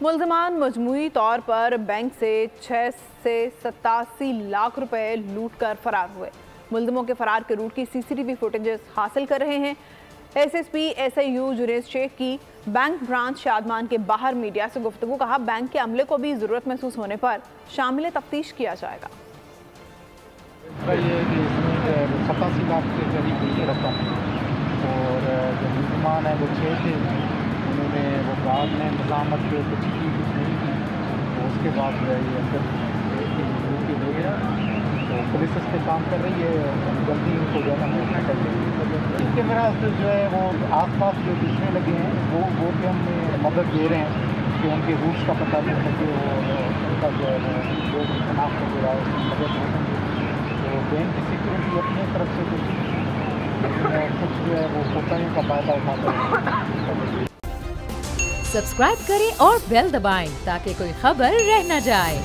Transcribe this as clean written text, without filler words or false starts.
मुल्ज़िमान मजमूई तौर पर बैंक से 6 से 87 लाख रुपए लूट कर फरार हुए। मुल्ज़िमों के फरार के रूट की सीसीटीवी फुटेजेस हासिल कर रहे हैं। एसएसपी SIU जुनेद शेख की बैंक ब्रांच शादमान के बाहर मीडिया से गुफ्तगू। कहा, बैंक के अमले को भी ज़रूरत महसूस होने पर शामिल तफ्तीश किया जाएगा। ये कि इसमें 87 लाख के करीब रकम और जो मुल्ज़िमान है वो 6 थे। उन्होंने वो बाद में मज़ामत पे कुछ की कुछ नहीं की, तो उसके बाद जो है ये अंदर के ले गया। तो पुलिस इस पर काम कर रही है, जल्दी उनको जो है ना कर देंगे। कैमरा से जो है वो आसपास जो दिखने लगे हैं वो भी हम मदद दे रहे हैं कि उनके रूट्स का पता चल सके और उनका जो है जो भी शनाख्त हो रहा है उसकी मदद हो सके। तो बैंक की सिक्योरिटी अपनी तरफ से कुछ जो है वो कोताही का फायदा उठाते हैं। सब्सक्राइब करें और बेल दबाएं ताकि कोई खबर रह न जाए।